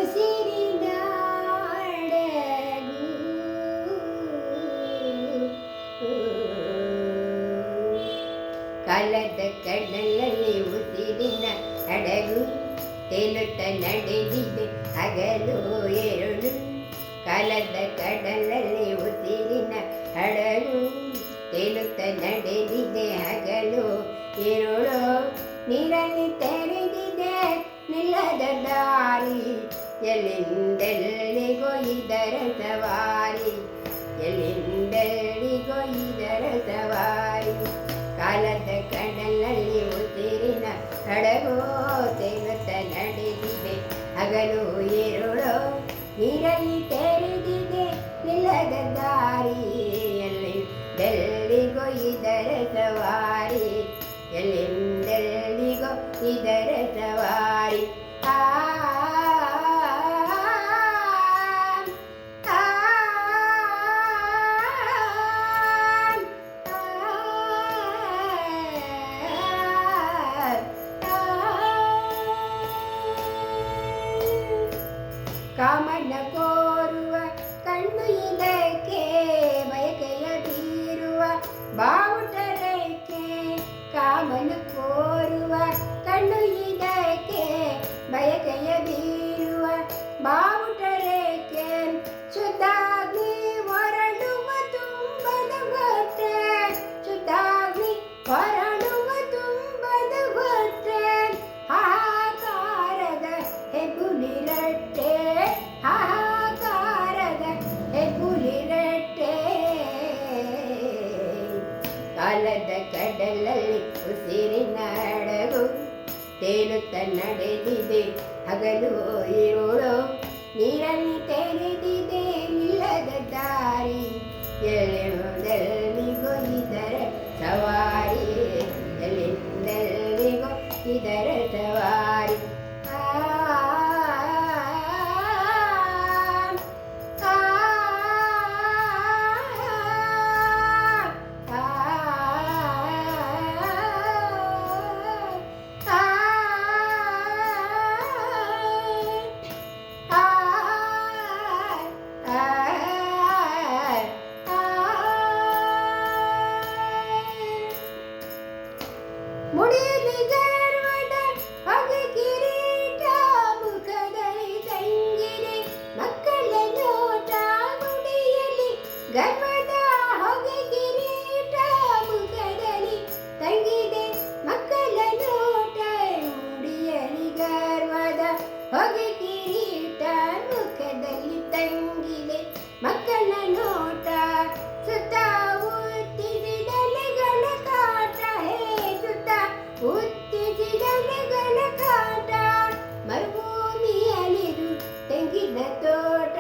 ಉಸಿರಿನ ಹಡಗು ಕಾಲದ ಕಡಲಲ್ಲಿ ಉಸಿರಿನ ಹಡಗು ತೇಲುತ್ತ ನಡೆದಿದೆ ಹಗಲು ಎರಳು. ಕಾಲದ ಕಡಲಲ್ಲಿ ಉಸಿರಿನ ಹಡಗು ತೇಲುತ್ತ ನಡೆದಿದೆ ಹಗಲು ഇരുಳು. ನೀರಲ್ಲಿ ತೆರೆದಿದೆ ನಿಲ್ಲದ ದಾರಿ, ಎಲ್ಲಿಂದೆಲ್ಲಿಗೋ ಇದರ ಸವಾರಿ, ಎಲ್ಲಿಂದೆಲ್ಲಿಗೋ ಇದರ ಸವಾರಿ. ಕಾಲದ ಕಡಲಲ್ಲಿ ಉಸಿರಿನ ಹಡಗು ತೇಲುತ್ತ ನಡೆದಿದೆ ಹಗಲು ഇരുಳು. ನೀರಲ್ಲಿ ತೆರೆದಿದೆ ನಿಲ್ಲದ ದಾರಿ, ಎಲ್ಲಿಂದೆಲ್ಲಿಗೋ ಇದರ ಸವಾರಿ, ಎಲ್ಲಿಂದೆಲ್ಲಿಗೋ ಇದರ ಸವಾರಿ. ಆ ಕಾಮನ ಕೋರುವ ಕಣ್ಣು ಇದಕ್ಕೆ, ಬಯಕೆಯ ಬೀರುವ ಬಾವುಟರೇಕೆ. ಕಾಮನ ಕೋರುವ ಕಣ್ಣು ಇದಕ್ಕೆ, ಬಯಕೆಯ ಬೀರುವ ಬಾವುಟರೇಕೆ. ಶುದ್ಧಾಗ್ನಿ ಹೊರಡುವ ತುಂಬದ ಹೊಟ್ಟೆ, ಶುದ್ಧಾಗ್ನಿ ಹೊರಡುವ ತುಂಬದ ಹೊಟ್ಟೆ. ಹಾಹಾಕಾರದ ಹೆಬ್ಬುಲಿರಟ್ಟೆ, ಹಾಹಾಕಾರದ ಹೆಬ್ಬುಲಿರಟ್ಟೆ. ಕಾಲದ ಕಡಲಲ್ಲಿ ಉಸಿರಿನ ಹಡಗು ತೇಲುತ್ತ ನಡೆದಿದೆ ಹಗಲು ഇരുಳು. ನೀರಲ್ಲಿ ತೆರೆದಿದೆ ನಿಲ್ಲದ ದಾರಿ, ಎಲ್ಲಿಂದೆಲ್ಲಿಗೋ ಇದರ ಸವಾರಿ, ಎಲ್ಲಿಂದೆಲ್ಲಿಗೋ ಇದರ ಸವಾರಿ. ಮುಡಿಯಲ್ಲಿ ಗರ್ವದ ಹೊಗೆ ಕಿರೀಟ, ಮುಖದಲ್ಲಿ ತಂಗಿದೆ ಮಕ್ಕಳ ನೋಟ. ಮುಡಿಯಲ್ಲಿ ಗರ್ವದ ಹೊಗೆ ಕಿರೀಟ, ಮುಖದಲ್ಲಿ ತಂಗಿದೆ ಮಕ್ಕಳ ನೋಟ. ಮುಡಿಯಲ್ಲಿ ಗರ್ವದ ಹೊಗೆ ಕಿರೀಟ, ಮುಖದಲ್ಲಿ ತಂಗಿದೆ ಮಕ್ಕಳ ನೋಟ. ಸುತ್ತ ಉತ್ತಿಸಿದಲೆಗಳ ಕಾಟ, ಹೇ ಸುತ್ತ ಉತ್ತಿಸಿದಲೆಗಳ ಕಾಟ. ಮರುಭೂಮಿ ಅಲಿದು ತೆಂಗಿನ ತೋಟ,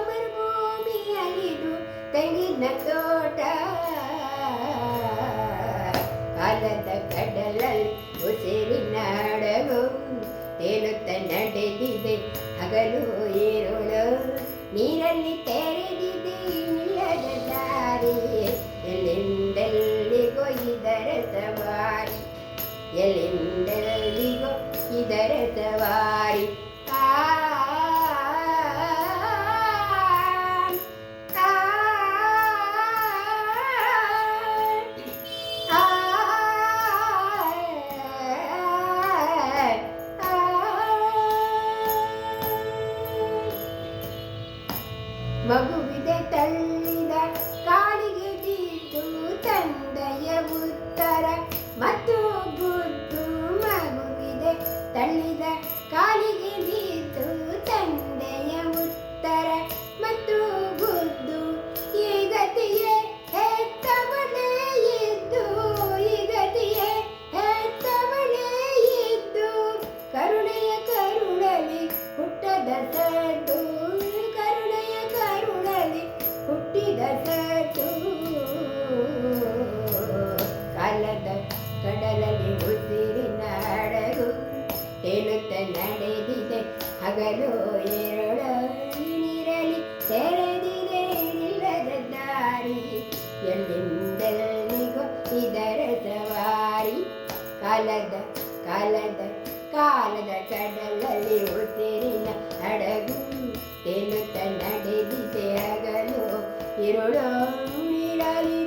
ಮರುಭೂಮಿ ಅಲಿದು ತೆಂಗಿನ ತೋಟ. ಕಾಲದ ಕಡಲಲ್ಲಿ ಉಸಿರಿನ ಹಡಗು ತೇಲುತ್ತ ನಡೆದಿದೆ ಹಗಲು ഇരുಳು. ನೀರಲ್ಲಿ ತೆರೆದಿದೆ ನಿಲ್ಲದ ದಾರಿ, ಎಲ್ಲಿಂದೆಲ್ಲಿಗೋ ಇದರ ಸವಾರಿ, ಎಲ್ಲಿಂದೆಲ್ಲಿಗೋ ಇದರ ಸವಾರಿ. ಆ ಮಗುವಿದೆ ತಳ್ಳಿದ ಕಾಲಿಗೆ ಬಿದ್ದು ತಂದೆಯ ಉತ್ತರ ಮತ್ತು ಗುದ್ದು. ಮಗುವಿದೆ ತಳ್ಳಿದ ಕಾಲಿಗೆ ಬಿದ್ದು ತಂದೆಯ ಉತ್ತರ ಮತ್ತು ಗುದ್ದು. ಈ ಗತಿಯೇ ಹೆತ್ತವಳೇ ಇದ್ದು, ಈ ಗತಿಯೇ ಹೆತ್ತವಳೇ ಇದ್ದು. ಕರುಣೆಯ ಕರುಣಲಿ ಹುಟ್ಟದ ಸದ್ದು, ಕರುಣೆಯ ಕರುಣಲಿ ಹುಟ್ಟಿದ ಸದ್ದು. ಕಾಲದ ಕಡಲಲ್ಲಿ ಉಸಿರಿನ ಹಡಗು ತೇಲುತ್ತ ನಡೆದಿದೆ ಹಗಲು ഇരുಳು. ನೀರಲ್ಲಿ ತೆರೆದಿದೆ ನಿಲ್ಲದ ದಾರಿ, ಎಲ್ಲಿಂದೆಲ್ಲಿಗೋ ಇದರ ಸವಾರಿ. ಕಾಲದ ಕಾಲದ ಕಾಲದ ಕಡಲಲ್ಲಿ ಉಸಿರಿನ ಹಡಗು ತೇಲುತ್ತ ನಡೆದಿದೆ ಹಗಲು ಇರುಳು ಇರಲಿ